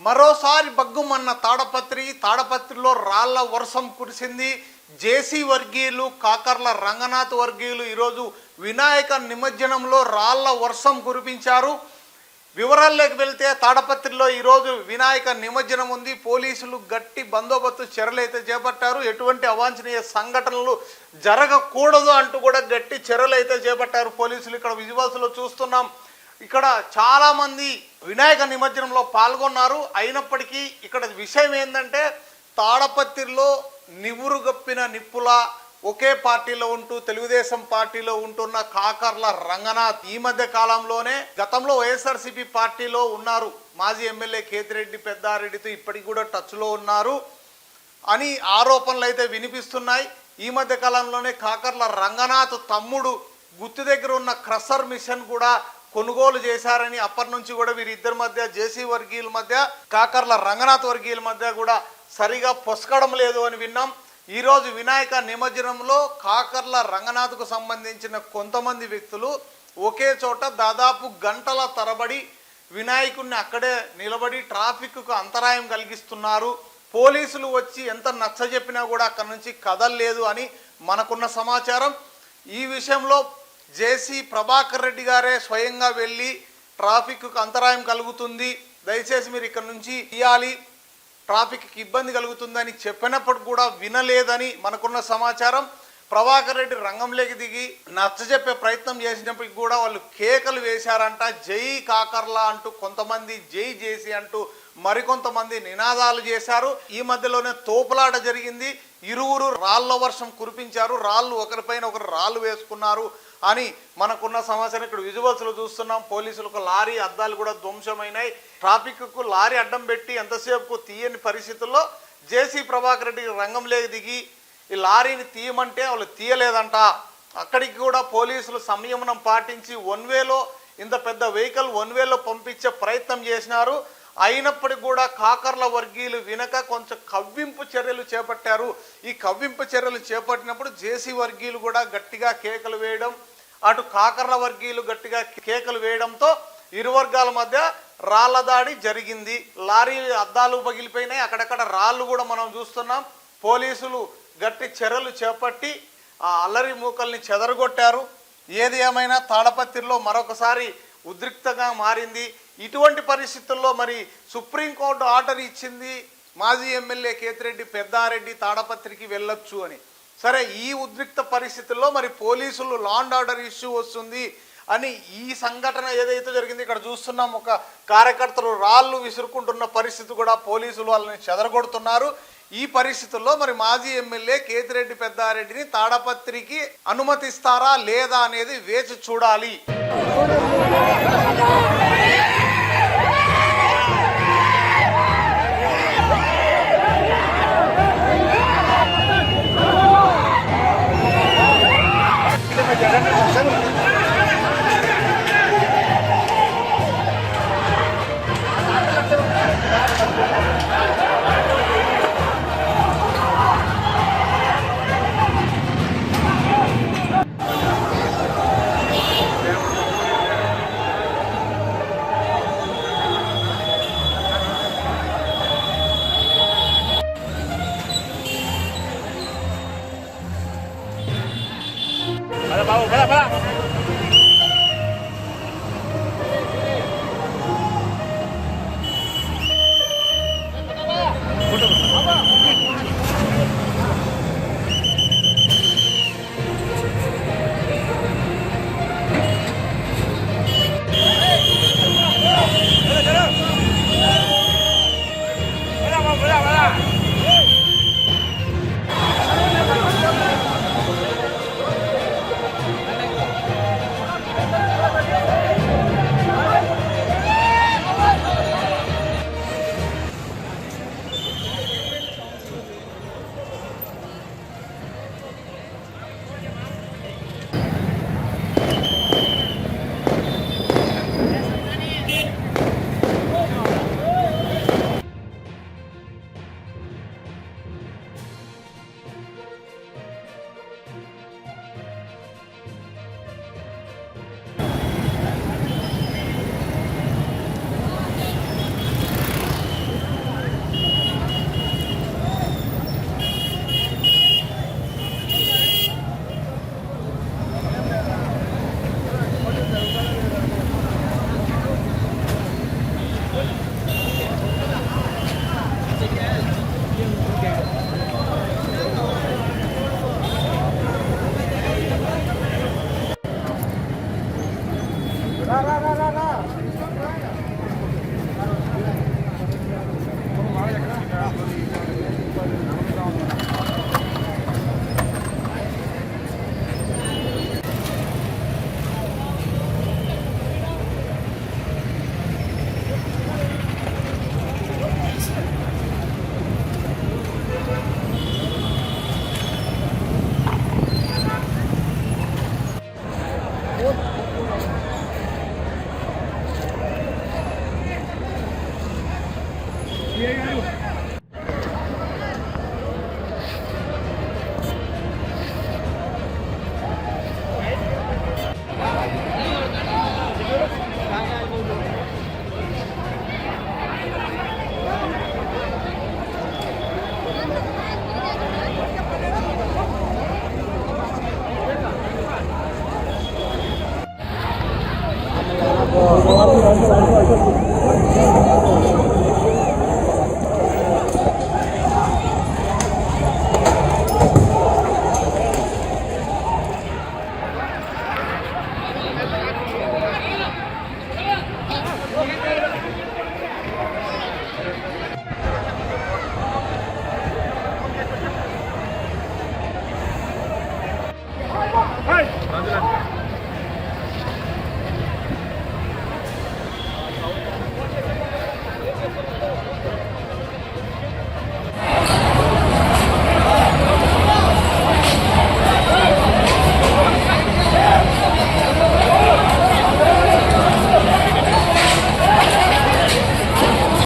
మరోసారి బగ్గుమన్న తాడపత్రిలో రాళ్ల వర్షం కురిసింది. జేసీ వర్గీయులు, కాకర్ల రంగనాథ్ వర్గీయులు ఈరోజు వినాయక నిమజ్జనంలో రాళ్ల వర్షం కురిపించారు. వివరాల్లోకి వెళ్తే తాడపత్రిలో ఈరోజు వినాయక నిమజ్జనం ఉంది. పోలీసులు గట్టి బందోబస్తు చర్యలు అయితే చేపట్టారు. ఎటువంటి అవాంఛనీయ సంఘటనలు జరగకూడదు అంటూ కూడా గట్టి చర్యలు అయితే చేపట్టారు పోలీసులు. ఇక్కడ విజువల్స్లో చూస్తున్నాం. ఇక్కడ చాలామంది వినాయక నిమజ్జనంలో పాల్గొన్నారు. అయినప్పటికీ ఇక్కడ విషయం ఏంటంటే తాడపత్రిలో నివురుగప్పిన నిప్పుల ఒకే పార్టీలో ఉంటూ తెలుగుదేశం పార్టీలో ఉంటున్న కాకర్ల రంగనాథ్ ఈ మధ్య కాలంలోనే గతంలో వైఎస్ఆర్సీపీ పార్టీలో ఉన్నారు. మాజీ ఎమ్మెల్యే కేతిరెడ్డి పెద్దారెడ్డితో ఇప్పటికి కూడా టచ్లో ఉన్నారు అని ఆరోపణలు అయితే వినిపిస్తున్నాయి. ఈ మధ్య కాలంలోనే కాకర్ల రంగనాథ్ తమ్ముడు గుత్తి దగ్గర ఉన్న క్రషర్ మిషన్ కూడా కొనుగోలు చేశారని, అప్పటి నుంచి కూడా వీరిద్దరి మధ్య జేసీ వర్గీయుల మధ్య కాకర్ల రంగనాథ్ వర్గీయుల మధ్య కూడా సరిగా పొసకడం లేదు అని విన్నాం. ఈరోజు వినాయక నిమజ్జనంలో కాకర్ల రంగనాథ్కు సంబంధించిన కొంతమంది వ్యక్తులు ఒకే చోట దాదాపు గంటల తరబడి వినాయకుడిని అక్కడే నిలబడి ట్రాఫిక్కు అంతరాయం కలిగిస్తున్నారు. పోలీసులు వచ్చి ఎంత నచ్చజెప్పినా కూడా అక్కడి నుంచి కదలలేదు అని మనకున్న సమాచారం. ఈ విషయంలో జేసీ ప్రభాకర్ రెడ్డి గారే స్వయంగా వెళ్ళి ట్రాఫిక్కు అంతరాయం కలుగుతుంది, దయచేసి మీరు ఇక్కడ నుంచి తీయాలి, ట్రాఫిక్కి ఇబ్బంది కలుగుతుందని చెప్పినప్పుడు కూడా వినలేదని మనకున్న సమాచారం. ప్రభాకర్ రెడ్డి రంగంలోకి దిగి నచ్చజెప్పే ప్రయత్నం చేసినప్పటికి కూడా వాళ్ళు కేకలు వేశారంట. జై కాకర్లా అంటూ కొంతమంది, జై జేసీ అంటూ మరికొంతమంది నినాదాలు చేశారు. ఈ మధ్యలోనే తోపులాట జరిగింది. ఇరువురు రాళ్ల వర్షం కురిపించారు. రాళ్ళు ఒకరిపైన ఒకరు రాళ్ళు వేసుకున్నారు అని మనకున్న సమాచారం. ఇక్కడ విజువల్స్లో చూస్తున్నాం. పోలీసులకు లారీ అద్దాలు కూడా ధ్వంసమైనాయి. ట్రాఫిక్కు లారీ అడ్డం పెట్టి ఎంతసేపు తీయని పరిస్థితుల్లో జేసీ ప్రభాకర్ రెడ్డి రంగంలోకి దిగి ఈ లారీని తీయమంటే వాళ్ళు తీయలేదంట. అక్కడికి కూడా పోలీసులు సంయమనం పాటించి వన్వేలో ఇంత పెద్ద వెహికల్ వన్వేలో పంపించే ప్రయత్నం చేసినారు. అయినప్పటికీ కూడా కాకర్ల వర్గీయులు వినక కొంచెం కవ్వింపు చర్యలు చేపట్టారు. ఈ కవ్వింపు చర్యలు చేపట్టినప్పుడు జేసీ వర్గీయులు కూడా గట్టిగా కేకలు వేయడం, అటు కాకర్ల వర్గీయులు గట్టిగా కేకలు వేయడంతో ఇరు వర్గాల మధ్య రాళ్ల దాడి జరిగింది. లారీ అద్దాలు పగిలిపోయినాయి, అక్కడక్కడ రాళ్ళు కూడా మనం చూస్తున్నాం. పోలీసులు గట్టి చర్యలు చేపట్టి ఆ అల్లరి మూకల్ని చెదరగొట్టారు. ఏది ఏమైనా తాడపత్రిలో మరొకసారి ఉద్రిక్తంగా మారింది. ఇటువంటి పరిస్థితుల్లో మరి సుప్రీంకోర్టు ఆర్డర్ ఇచ్చింది, మాజీ ఎమ్మెల్యే కేతిరెడ్డి పెద్దారెడ్డి తాడపత్రికి వెళ్ళొచ్చు అని. సరే, ఈ ఉద్రిక్త పరిస్థితుల్లో మరి పోలీసులు లా అండ్ ఆర్డర్ ఇష్యూ వస్తుంది అని ఈ సంఘటన ఏదైతే జరిగింది ఇక్కడ చూస్తున్నాం. ఒక కార్యకర్తలు రాళ్ళు విసురుకుంటున్న పరిస్థితి కూడా పోలీసులు వాళ్ళని చెదరగొడుతున్నారు. ఈ పరిస్థితుల్లో మరి మాజీ ఎమ్మెల్యే కేతిరెడ్డి పెద్దారెడ్డిని తాడపత్రికి అనుమతిస్తారా లేదా అనేది వేచి చూడాలి. సిఐ గారు